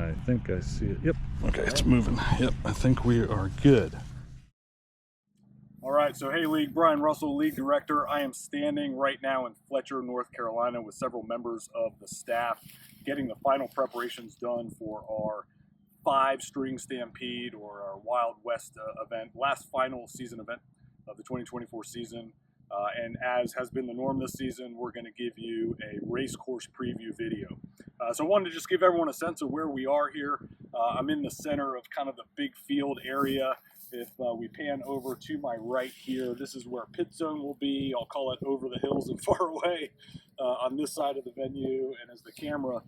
I think I see it. Yep. Okay, it's moving. Yep, I think we are good. All right, so hey League, Brian Russell, League Director. I am standing right now in Fletcher, North Carolina with several members of the staff getting the final preparations done for our 5 String Stampede, or our Wild West event, last final season event of the 2024 season. And as has been the norm this season, we're going to give you a race course preview video. So I wanted to just give everyone a sense of where we are here. I'm in the center of kind of the big field area. If we pan over to my right here, this is where pit zone will be. I'll call it over the hills and far away on this side of the venue. And as the camera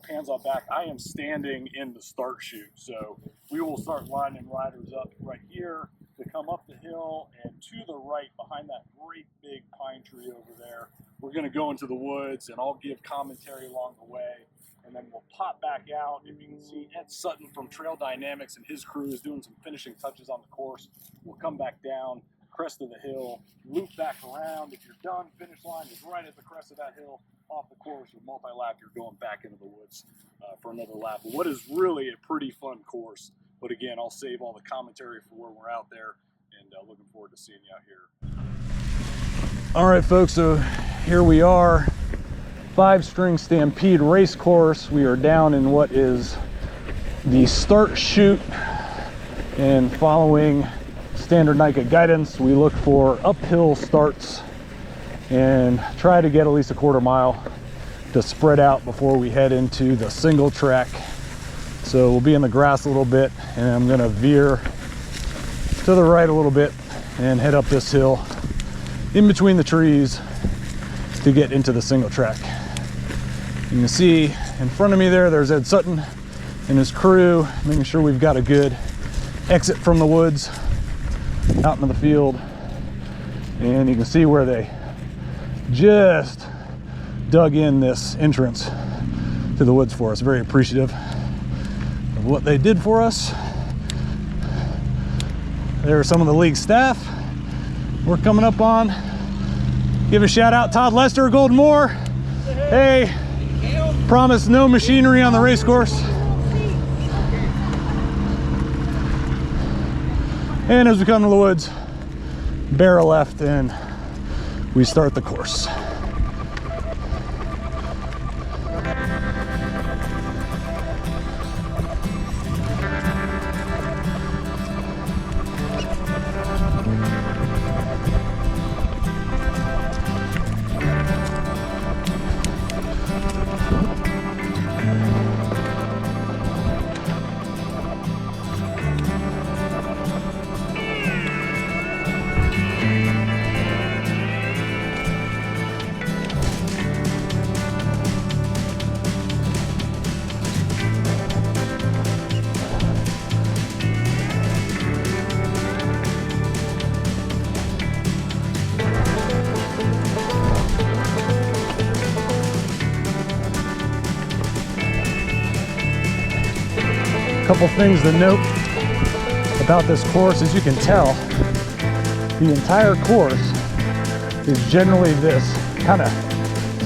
pans on back, I am standing in the start chute. So we will start lining riders up right here to come up the hill, and to the right behind that great big pine tree over there, we're going to go into the woods, and I'll give commentary along the way. And then we'll pop back out. If you can see, Ed Sutton from Trail Dynamics and his crew is doing some finishing touches on the course. We'll come back down, crest of the hill, loop back around. If you're done, finish line is right at the crest of that hill. Off the course with multi-lap, you're going back into the woods for another lap. What is really a pretty fun course. But again, I'll save all the commentary for when we're out there, and looking forward to seeing you out here. All right, folks, so here we are. 5 String Stampede race course. We are down in what is the start chute, and following standard NICA guidance, we look for uphill starts and try to get at least a quarter mile to spread out before we head into the single track. So we'll be in the grass a little bit, and I'm going to veer to the right a little bit and head up this hill in between the trees to get into the single track. You can see in front of me there's Ed Sutton and his crew, making sure we've got a good exit from the woods out into the field. And you can see where they just dug in this entrance to the woods for us. Very appreciative of what they did for us. There are some of the league staff we're coming up on. Give a shout out, Todd Lester, Golden Moore. Hey, promise no machinery on the race course. And as we come to the woods, bear left, and we start the course. Couple things to note about this course. As you can tell, the entire course is generally this kind of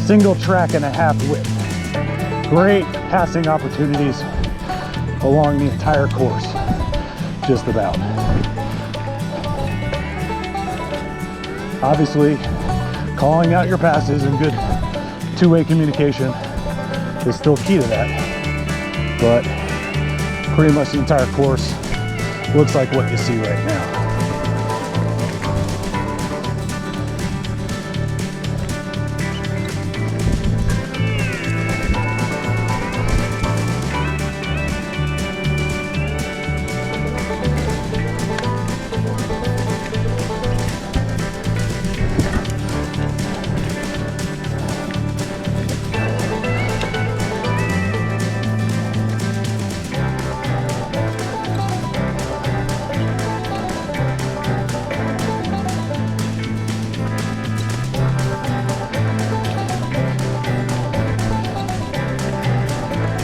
single track and a half width. Great passing opportunities along the entire course, just about. Obviously, calling out your passes and good two-way communication is still key to that, but pretty much the entire course looks like what you see right now.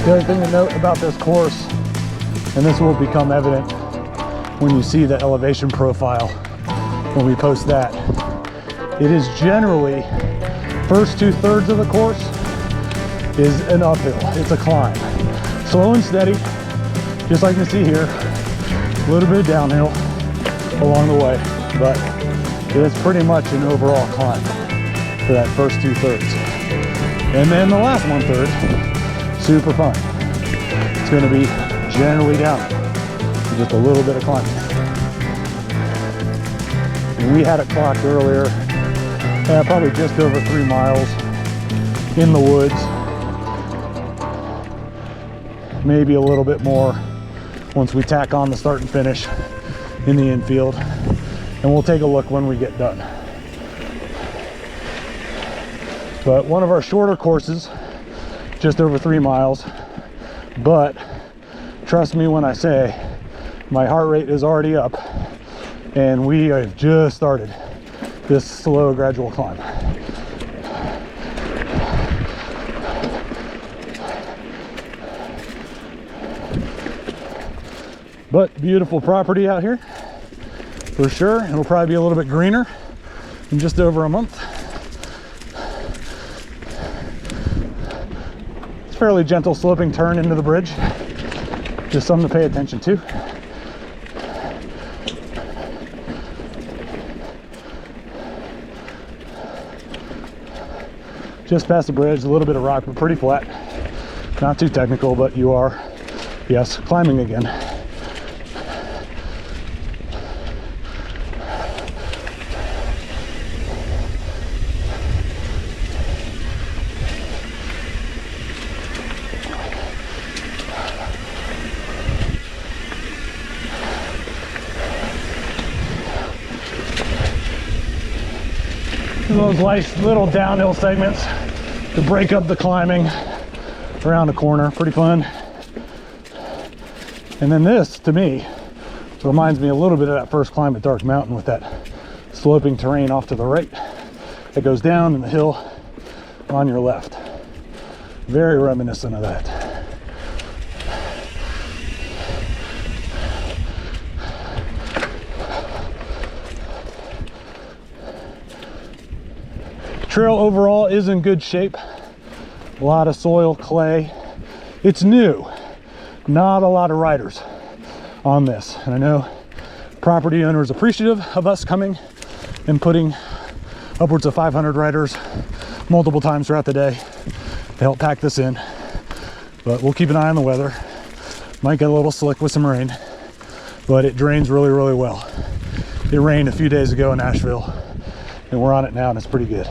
The other thing to note about this course, and this will become evident when you see the elevation profile when we post that, it is generally first 2/3 of the course is an uphill, it's a climb. Slow and steady, just like you see here. A little bit of downhill along the way, but it's pretty much an overall climb for that first 2/3. And then the last 1/3, super fun. It's going to be generally down, just a little bit of climbing. And we had it clocked earlier, probably just over 3 miles in the woods. Maybe a little bit more once we tack on the start and finish in the infield. And we'll take a look when we get done. But one of our shorter courses, just over 3 miles. But trust me when I say my heart rate is already up and we have just started this slow, gradual climb. But beautiful property out here, for sure. It'll probably be a little bit greener in just over a month. It's a fairly gentle sloping turn into the bridge. Just something to pay attention to. Just past the bridge, a little bit of rock, but pretty flat. Not too technical, but you are, yes, climbing again. Those nice little downhill segments to break up the climbing around a corner. Pretty fun. And then this, to me, reminds me a little bit of that first climb at Dark Mountain with that sloping terrain off to the right that goes down in the hill on your left. Very reminiscent of that. Trail overall is in good shape. A lot of soil, clay. It's new. Not a lot of riders on this. And I know property owner is appreciative of us coming and putting upwards of 500 riders multiple times throughout the day to help pack this in. But we'll keep an eye on the weather. Might get a little slick with some rain, but it drains really, really well. It rained a few days ago in Nashville, and we're on it now, and it's pretty good.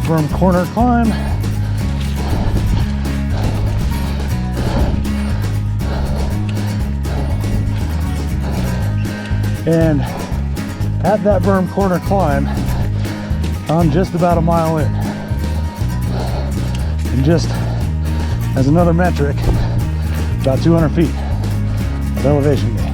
Berm corner climb. And at that berm corner climb, I'm just about a mile in. And just as another metric, about 200 feet of elevation gain.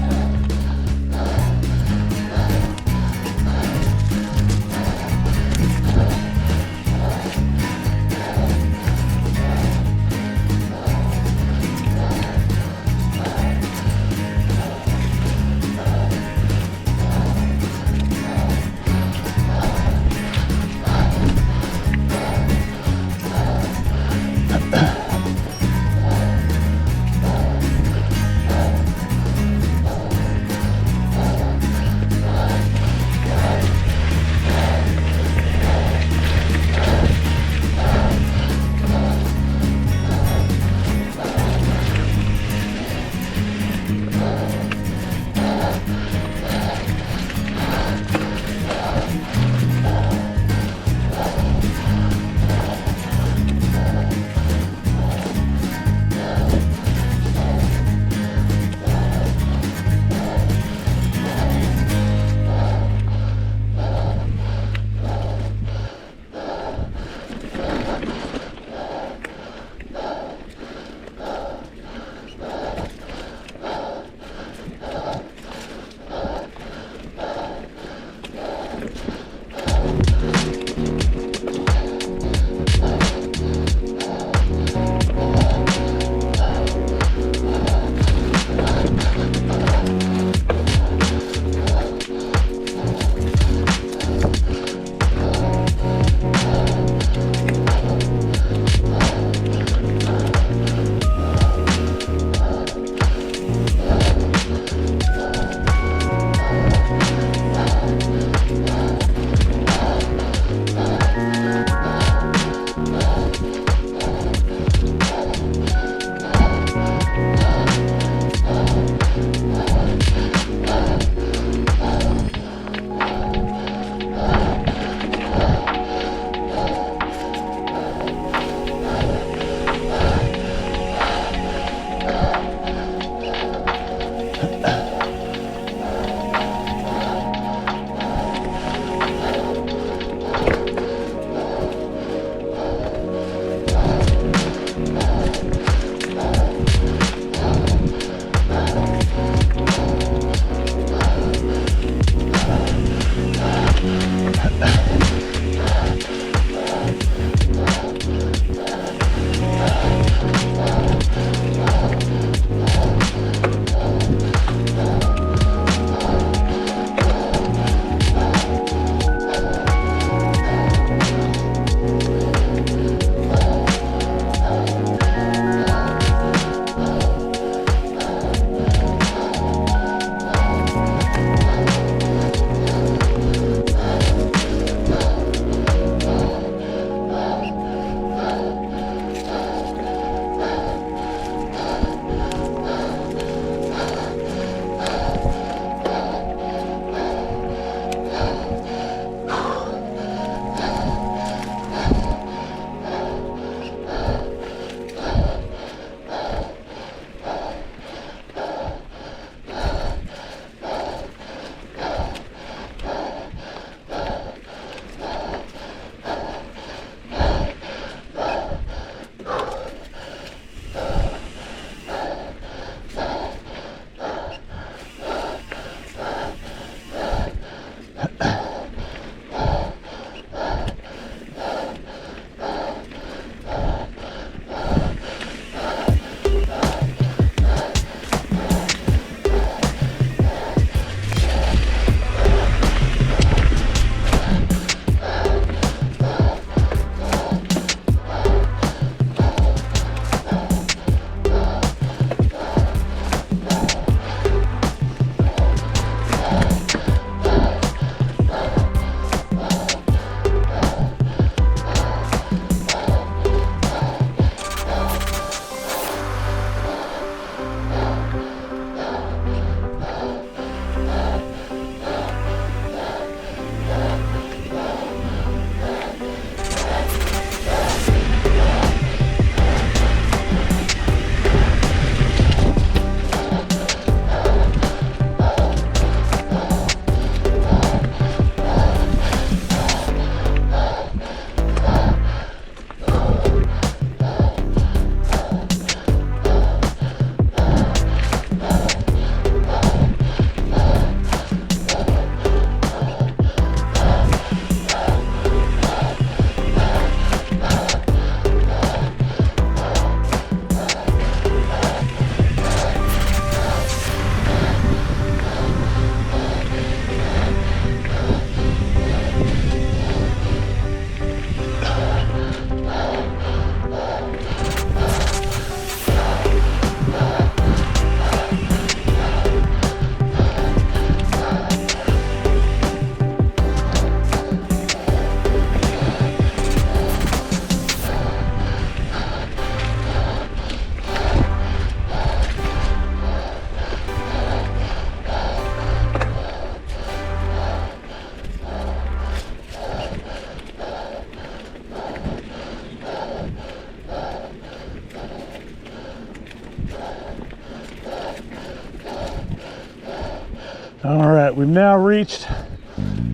All right, we've now reached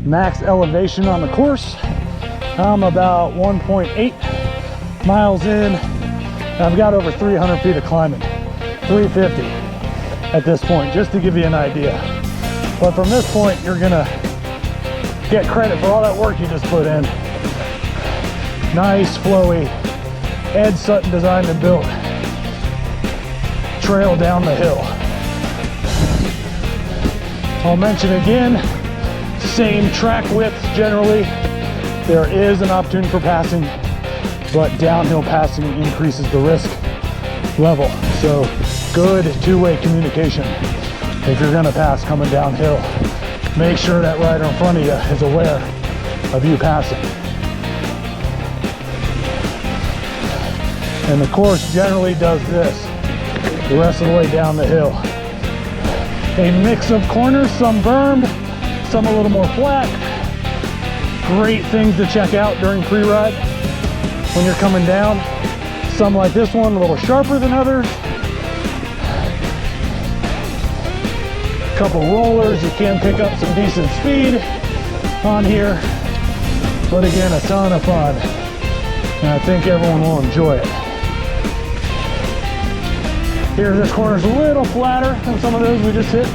max elevation on the course. I'm about 1.8 miles in. I've got over 300 feet of climbing, 350 at this point, just to give you an idea. But from this point, you're gonna get credit for all that work you just put in. Nice, flowy, Ed Sutton designed and built trail down the hill. I'll mention again, same track width generally. There is an opportunity for passing, but downhill passing increases the risk level. So good two-way communication. If you're gonna pass coming downhill, make sure that rider in front of you is aware of you passing. And the course generally does this the rest of the way down the hill. A mix of corners, some bermed, some a little more flat. Great things to check out during pre-ride when you're coming down. Some like this one, a little sharper than others. A couple rollers, you can pick up some decent speed on here. But again, a ton of fun. And I think everyone will enjoy it. Here, this corner's a little flatter than some of those we just hit.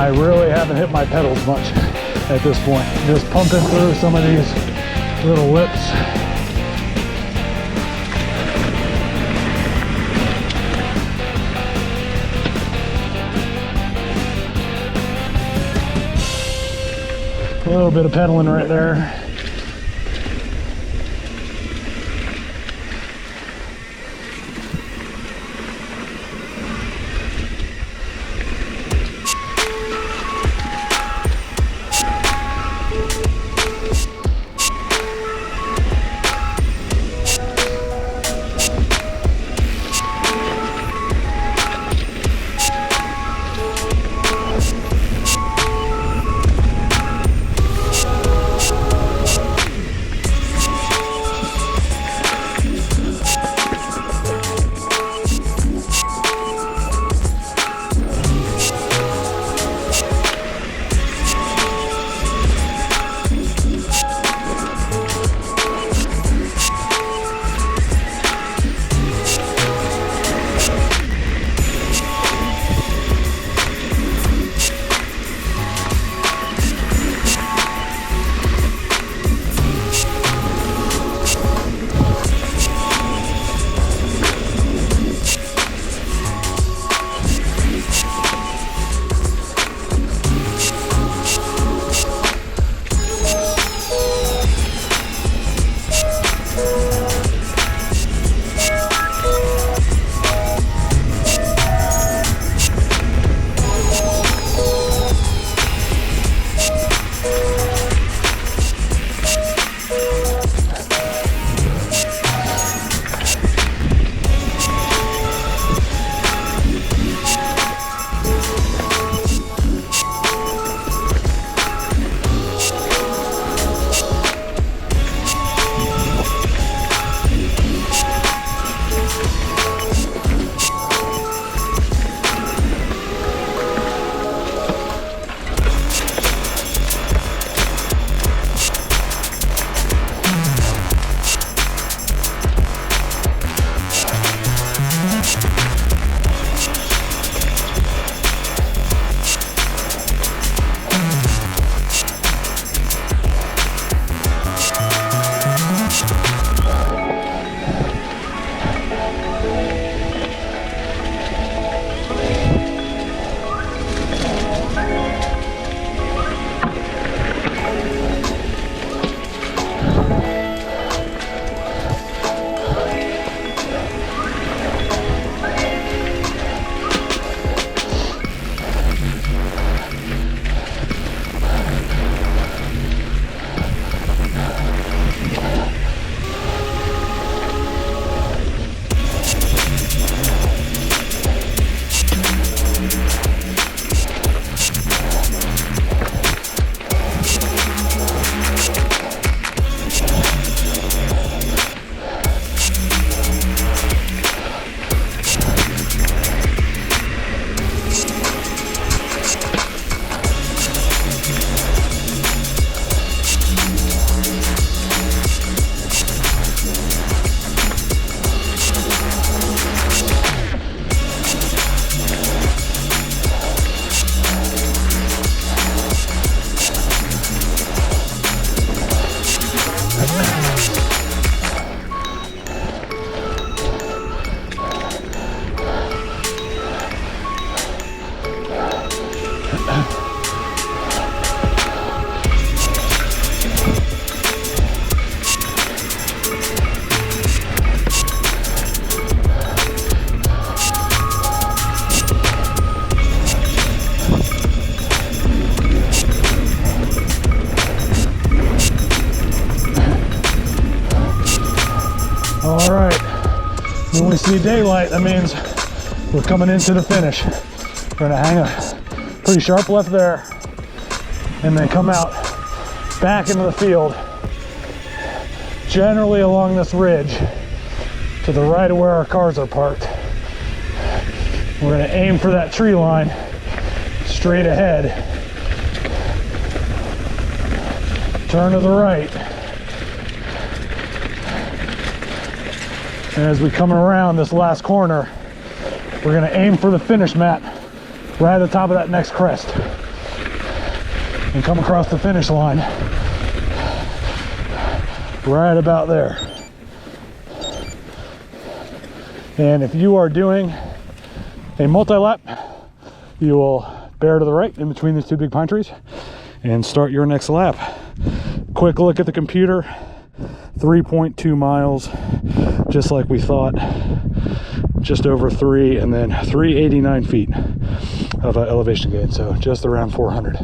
I really haven't hit my pedals much at this point. Just pumping through some of these little lips. A little bit of pedaling right there. When we see daylight, that means we're coming into the finish. We're gonna hang a pretty sharp left there and then come out back into the field, generally along this ridge to the right of where our cars are parked. We're gonna aim for that tree line straight ahead. Turn to the right. And as we come around this last corner, we're gonna aim for the finish mat right at the top of that next crest. and come across the finish line right about there. And if you are doing a multi-lap, you will bear to the right in between these two big pine trees and start your next lap. Quick look at the computer, 3.2 miles, just like we thought, just over 3, and then 389 feet of elevation gain, so just around 400.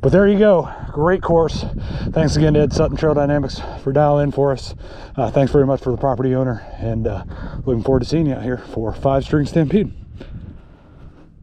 But there you go, great course. Thanks again to Ed Sutton Trail Dynamics for dialing in for us. Thanks very much for the property owner, and looking forward to seeing you out here for 5 String Stampede.